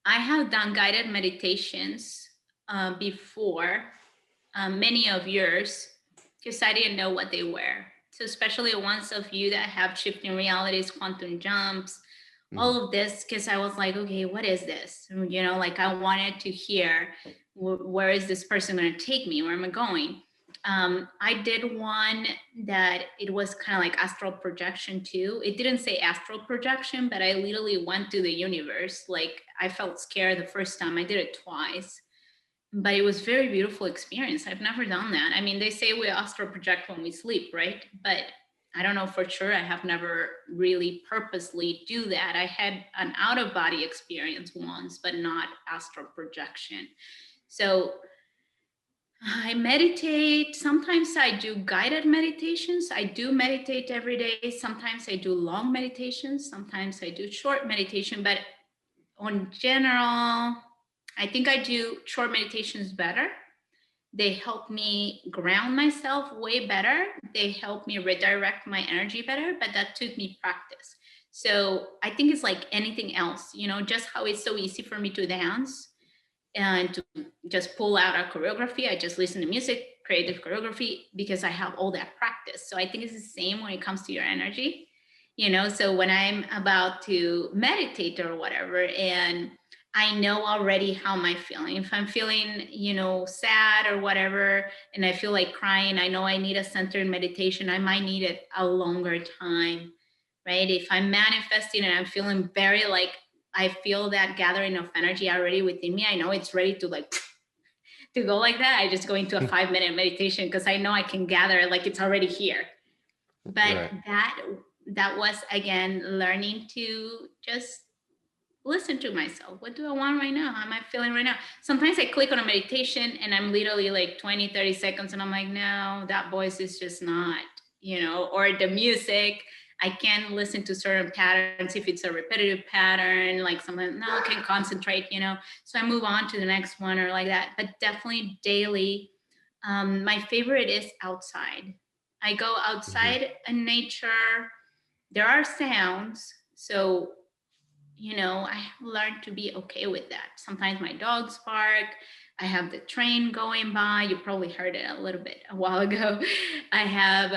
I have done guided meditations before, many of yours, because I didn't know what they were. So especially ones of you that have shifting realities, quantum jumps, Mhm. all of this, because I was like, okay, what is this? Like I wanted to hear where is this person going to take me? Where am I going? I did one that it was kind of like astral projection too. It didn't say astral projection, but I literally went to the universe. Like I felt scared the first time. I did it twice, but it was very beautiful experience. I've never done that. I mean, they say we astral project when we sleep, right? But I don't know for sure. I have never really purposely do that. I had an out of body experience once, but not astral projection. So I meditate. Sometimes I do guided meditations. I do meditate every day. Sometimes I do long meditations. Sometimes I do short meditation. But on general, I think I do short meditations better. They help me ground myself way better. They help me redirect my energy better, but that took me practice. So I think it's like anything else, just how it's so easy for me to dance and to just pull out a choreography. I just listen to music, creative choreography, because I have all that practice. So I think it's the same when it comes to your energy. So when I'm about to meditate or whatever, and I know already how am I feeling. If I'm feeling, sad or whatever, and I feel like crying, I know I need a centered meditation. I might need it a longer time, right? If I'm manifesting and I'm feeling very like I feel that gathering of energy already within me, I know it's ready to like to go like that. I just go into a 5-minute meditation because I know I can gather it like it's already here. But Right. that was again learning to just listen to myself. What do I want right now? How am I feeling right now? Sometimes I click on a meditation and I'm literally like 20, 30 seconds and I'm like, no, that voice is just not, or the music. I can listen to certain patterns if it's a repetitive pattern, like something, no, I can concentrate, So I move on to the next one or like that. But definitely daily. My favorite is outside. I go Mhm. outside in nature. There are sounds. So I have learned to be okay with that. Sometimes my dogs bark. I have the train going by. You probably heard it a little bit a while ago. I have,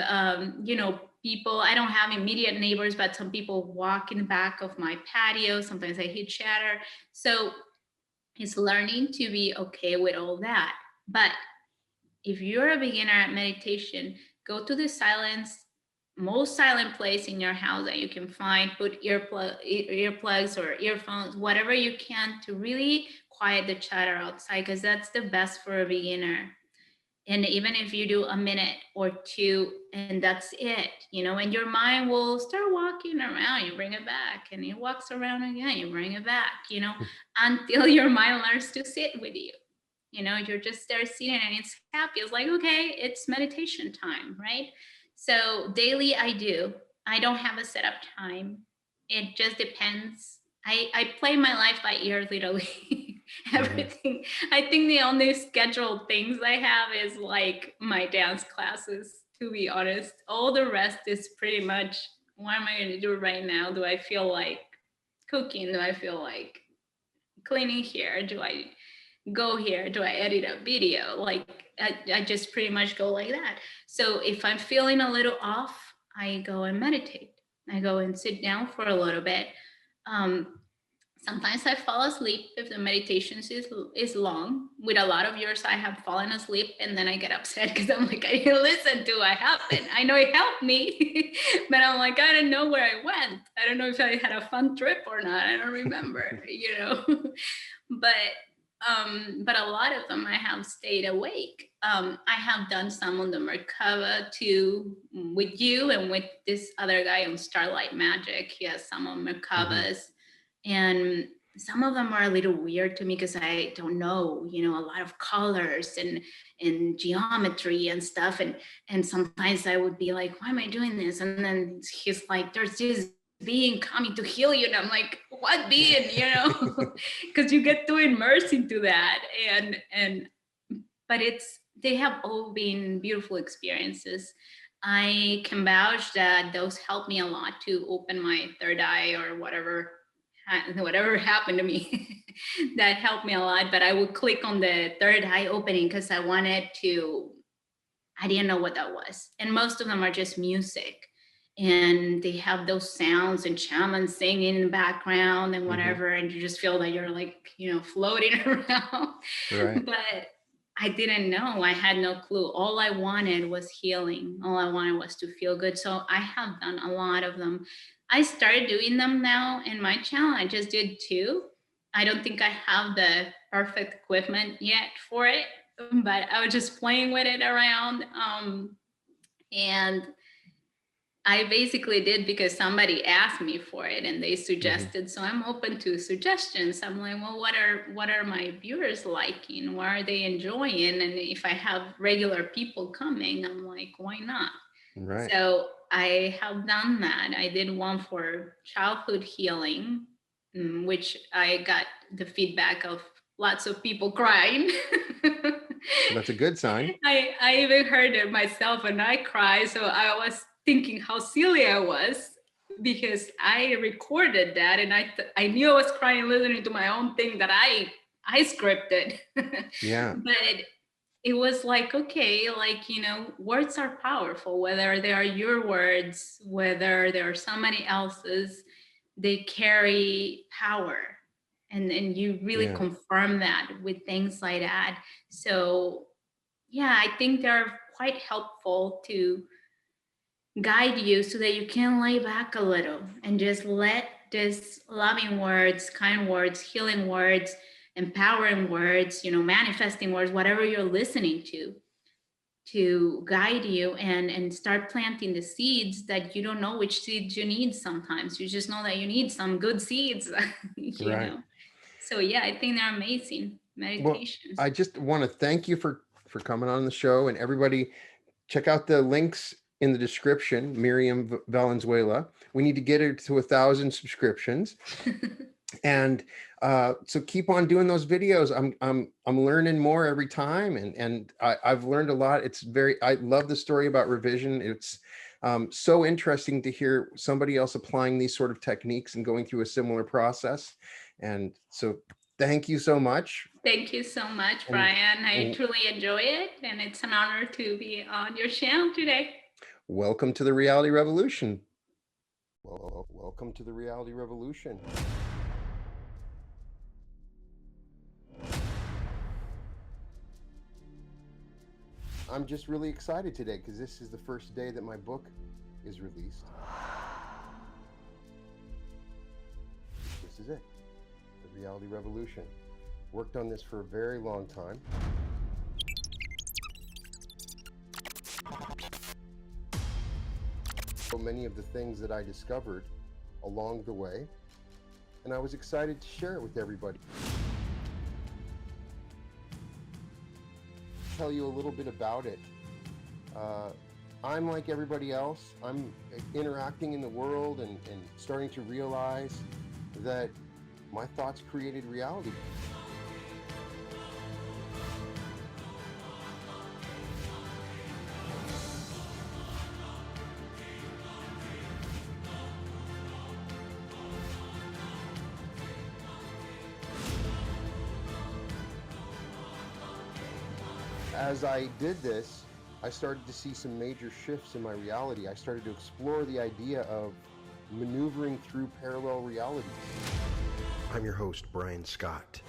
people, I don't have immediate neighbors, but some people walk in the back of my patio. Sometimes I hear chatter. So it's learning to be okay with all that. But if you're a beginner at meditation, go to the silence most silent place in your house that you can find. Put earplugs or earphones, whatever you can, to really quiet the chatter outside, because that's the best for a beginner. And even if you do a minute or two and that's it, and your mind will start walking around, you bring it back, and it walks around again, you bring it back, until your mind learns to sit with you. You're just there sitting and it's happy. It's like, okay, it's meditation time, right? So daily I don't have a set up time. It just depends. I play my life by ear, literally. Everything. I think the only scheduled things I have is like my dance classes, to be honest. All the rest is pretty much, what am I going to do right now? Do I feel like cooking? Do I feel like cleaning here? Do I go here? Do I edit a video? Like, I just pretty much go like that. So if I'm feeling a little off, I go and meditate. I go and sit down for a little bit. Sometimes I fall asleep if the meditation is long. With a lot of yours, I have fallen asleep and then I get upset because I'm like, I didn't listen to what happened. I know it helped me, but I'm like, I don't know where I went. I don't know if I had a fun trip or not. I don't remember, but a lot of them I have stayed awake. I have done some on the Merkaba too, with you and with this other guy on Starlight Magic. He has some on Merkabas. And some of them are a little weird to me because I don't know, a lot of colors and geometry and stuff. And sometimes I would be like, why am I doing this? And then he's like, there's this being coming to heal you. And I'm like, what being, because you get too immersed into that. But they have all been beautiful experiences. I can vouch that those helped me a lot to open my third eye or whatever happened to me. That helped me a lot. But I would click on the third eye opening because I didn't know what that was. And most of them are just music. And they have those sounds and shamans singing in the background and whatever. And you just feel that you're like, floating around. Right. But I didn't know. I had no clue. All I wanted was healing. All I wanted was to feel good. So I have done a lot of them. I started doing them now in my channel. I just did 2. I don't think I have the perfect equipment yet for it, but I was just playing with it around. And I basically did because somebody asked me for it and they suggested. So I'm open to suggestions. I'm like, well, what are my viewers liking? What are they enjoying? And if I have regular people coming, I'm like, why not? Right. So I have done that. I did one for childhood healing, which I got the feedback of lots of people crying. So that's a good sign. I even heard it myself and I cried. So I was thinking how silly I was because I recorded that and I knew I was crying listening to my own thing that I scripted. Yeah. But it was like, okay, like, words are powerful, whether they are your words, whether they are somebody else's, they carry power. And you really confirm that with things like that. So yeah, I think they're quite helpful to guide you so that you can lay back a little and just let this loving words, kind words, healing words, empowering words, manifesting words, whatever you're listening to guide you and start planting the seeds that you don't know which seeds you need sometimes. You just know that you need some good seeds, you Right. know. So yeah, I think they're amazing meditations. Well, I just want to thank you for coming on the show, and everybody check out the links in the description. Myriam Valenzuela. We need to get her to 1,000 subscriptions. And so keep on doing those videos. I'm learning more every time, and I've learned a lot. I love the story about revision. It's so interesting to hear somebody else applying these sort of techniques and going through a similar process. And so thank you so much. Thank you so much, Brian. I truly enjoy it, and it's an honor to be on your channel today. Welcome to the Reality Revolution. Welcome to the Reality Revolution. I'm just really excited today because this is the first day that my book is released, this is it. The reality revolution. Worked on this for a very long time. So many of the things that I discovered along the way, and I was excited to share it with everybody. Tell you a little bit about it. I'm like everybody else. I'm interacting in the world and starting to realize that my thoughts created reality. As I did this, I started to see some major shifts in my reality. I started to explore the idea of maneuvering through parallel realities. I'm your host, Brian Scott.